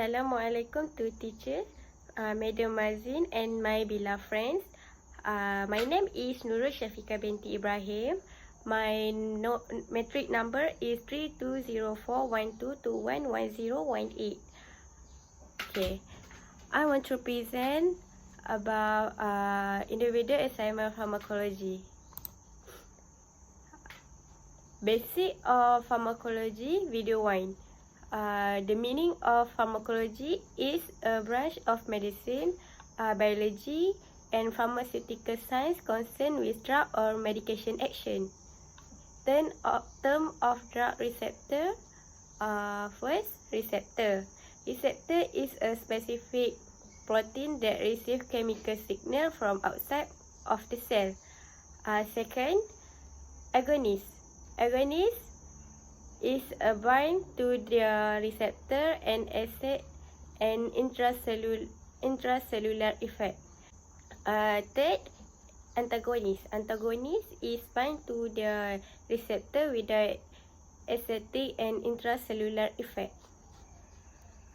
Assalamualaikum to teachers, Madam Mazin and my beloved friends. My name is Nurul Syafiqah binti Ibrahim. My metric number is 320412211018. Okay, I want to present about individual assignment pharmacology. Basic of pharmacology, video 1. The meaning of pharmacology is a branch of medicine, biology, and pharmaceutical science concerned with drug or medication action. Term of drug receptor. First, receptor. Receptor is a specific protein that receives chemical signal from outside of the cell. Second, agonist. Agonist is a bind to the receptor and acid and intracellular effect. Third, antagonist. Antagonist is bind to the receptor with the acidic and intracellular effect.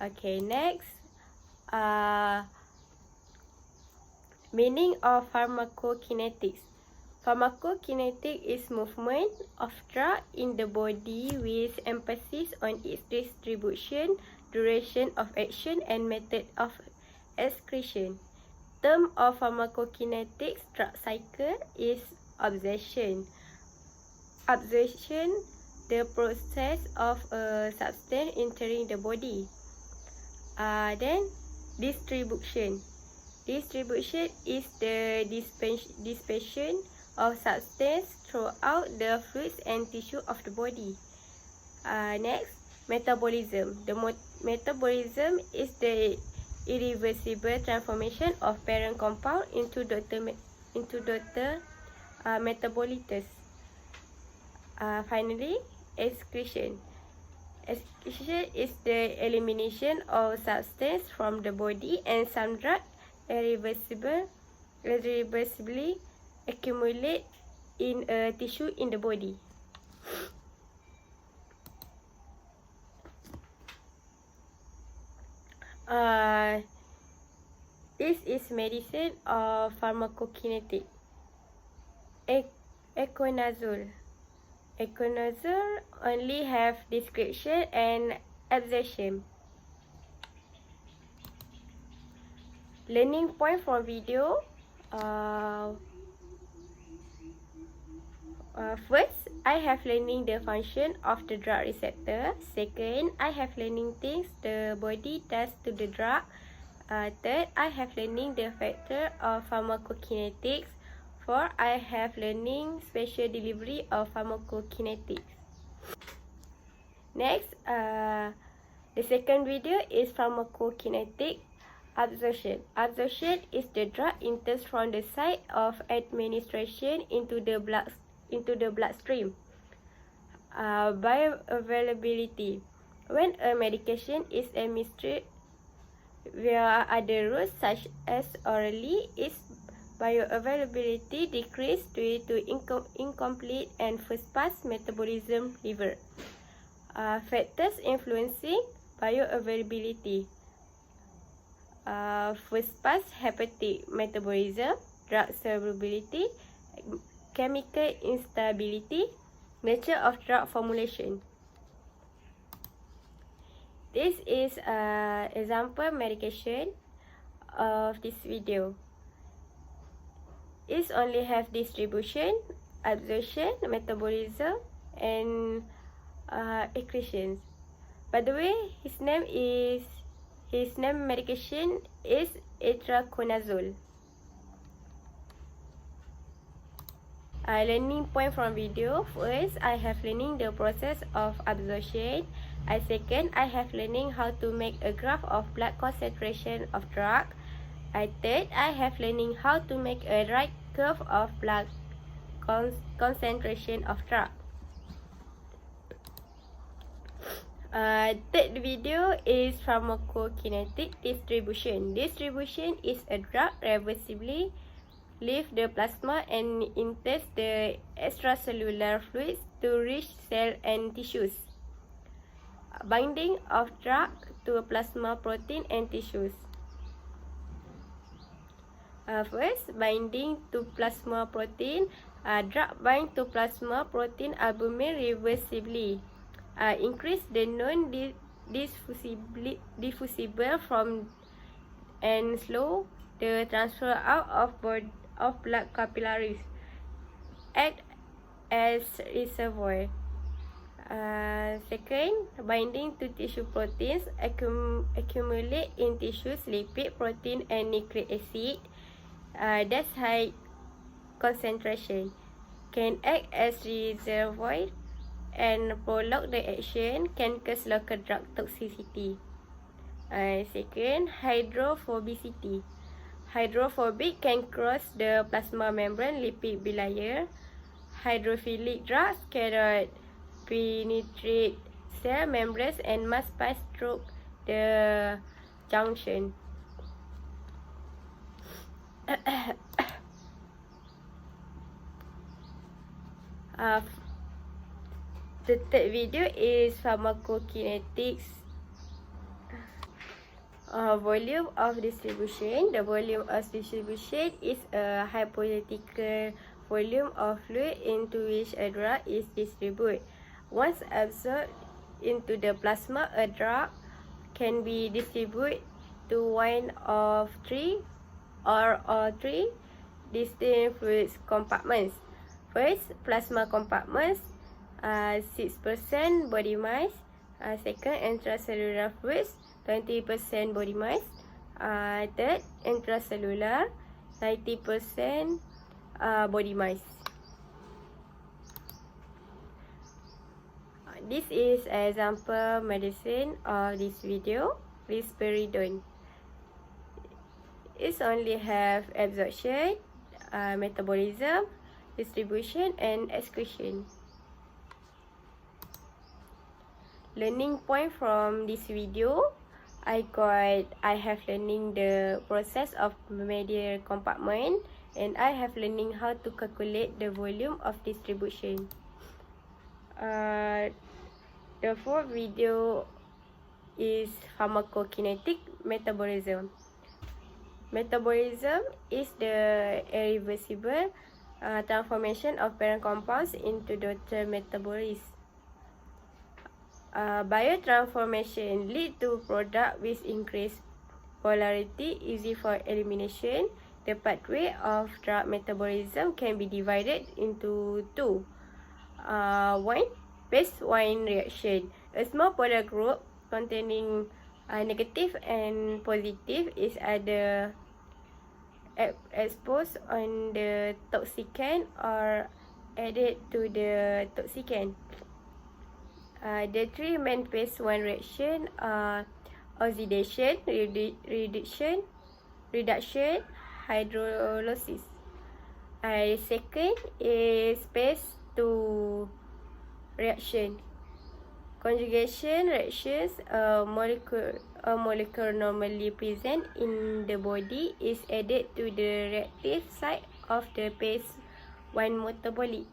Okay, next, meaning of pharmacokinetics. Pharmacokinetic is movement of drug in the body with emphasis on its distribution, duration of action, and method of excretion. Term of pharmacokinetics drug cycle is absorption. Absorption, the process of a substance entering the body. Then distribution. Distribution is the dispersion of substance throughout the fluids and tissue of the body. Next, metabolism. The metabolism is the irreversible transformation of parent compound into daughter metabolites. Finally, excretion. Excretion is the elimination of substance from the body, and some drug irreversibly accumulate in a tissue in the body. This is medicine of pharmacokinetic. Econazole. Econazole only have description and absorption. Learning point from video. First, I have learning the function of the drug receptor. Second, I have learning things the body does to the drug. Third, I have learning the factor of pharmacokinetics. Fourth, I have learning special delivery of pharmacokinetics. Next, the second video is pharmacokinetic absorption. Absorption is the drug enters from the site of administration into the bloodstream. Bioavailability. When a medication is administered via other routes such as orally, its bioavailability decreases due to incomplete and first-pass metabolism liver. Factors influencing bioavailability. First-pass hepatic metabolism, drug solubility, chemical instability, nature of drug formulation. This is an example medication of this video. It only have distribution, absorption, metabolism, and excretions. By the way, his name medication is itraconazole. Learning point from video. First, I have learning the process of absorption. Second, I have learning how to make a graph of blood concentration of drug. Third, I have learning how to make a right curve of blood concentration of drug. Third video is pharmacokinetic distribution. Distribution is a drug reversibly leave the plasma and enters the extracellular fluids to reach cell and tissues. Binding of drug to plasma protein and tissues. First, binding to plasma protein. Drug bind to plasma protein albumin reversibly. Increase the non-diffusible from and slow the transfer out of blood capillaries. Act as reservoir. Second, binding to tissue proteins accumulate in tissues, lipid, protein, and nucleic acid. That's high concentration. Can act as reservoir and prolong the action, can cause local drug toxicity. Second, hydrophobicity. Hydrophobic can cross the plasma membrane lipid bilayer. Hydrophilic drugs cannot penetrate cell membranes and must pass through the junction. The third video is pharmacokinetics. Volume of distribution. The volume of distribution is a hypothetical volume of fluid into which a drug is distributed. Once absorbed into the plasma, a drug can be distributed to one of three or all three distinct fluid compartments. First, plasma compartments, 6% body mass. Second, intracellular fluids, 20% body mass. Third, intracellular, 90% body mass. This is an example medicine of this video, risperidone. It only have absorption, metabolism, distribution, and excretion. Learning point from this video, I have learning the process of medial compartment, and I have learning how to calculate the volume of distribution. The fourth video is pharmacokinetic metabolism. Metabolism is the irreversible transformation of parent compounds into daughter metabolites. Biotransformation lead to product with increased polarity, easy for elimination. The pathway of drug metabolism can be divided into two. One, phase one reaction. A small polar group containing negative and positive is either exposed on the toxicant or added to the toxicant. The three main phase one reaction are oxidation, reduction, hydrolysis. Second is phase two reaction. Conjugation reactions, a molecule normally present in the body is added to the reactive site of the phase 1 metabolite.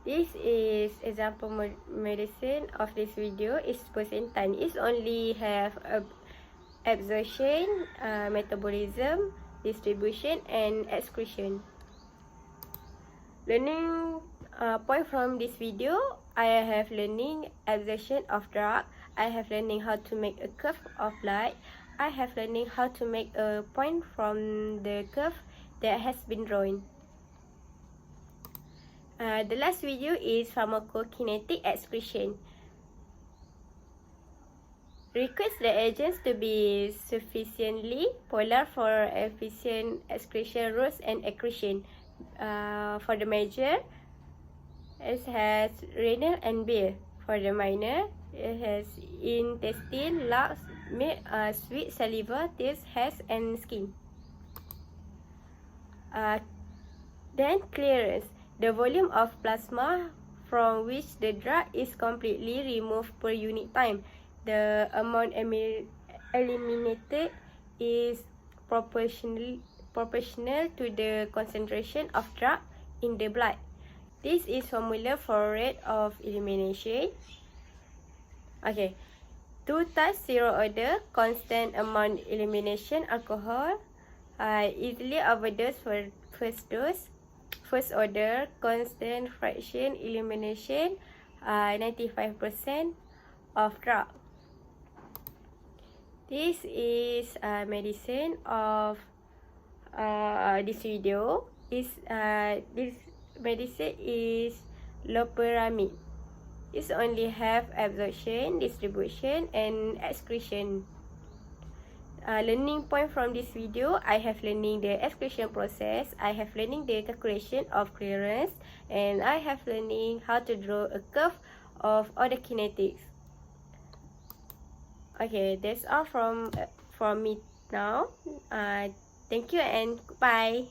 This is example medicine of this video is percentan. It only have absorption, metabolism, distribution, and excretion. Learning point from this video, I have learning absorption of drug. I have learning how to make a curve of light. I have learning how to make a point from the curve that has been drawn. The last video is pharmacokinetic excretion. Request the agents to be sufficiently polar for efficient excretion routes and accretion. For the major, it has renal and bile. For the minor, it has intestine, lungs, milk, sweat, saliva, teeth, hairs, and skin. Then clearance. The volume of plasma from which the drug is completely removed per unit time. The amount eliminated is proportional to the concentration of drug in the blood. This is formula for rate of elimination. Okay. 2 times zero order, constant amount elimination alcohol, easily overdose for first dose, first order, constant fraction elimination, 95% of drug. This is medicine of this video. This medicine is loperamide. It only have absorption, distribution, and excretion. Learning point from this video, I have learning the excretion process, I have learning the calculation of clearance, and I have learning how to draw a curve of all the kinetics. Okay, that's all from me now. Thank you and goodbye.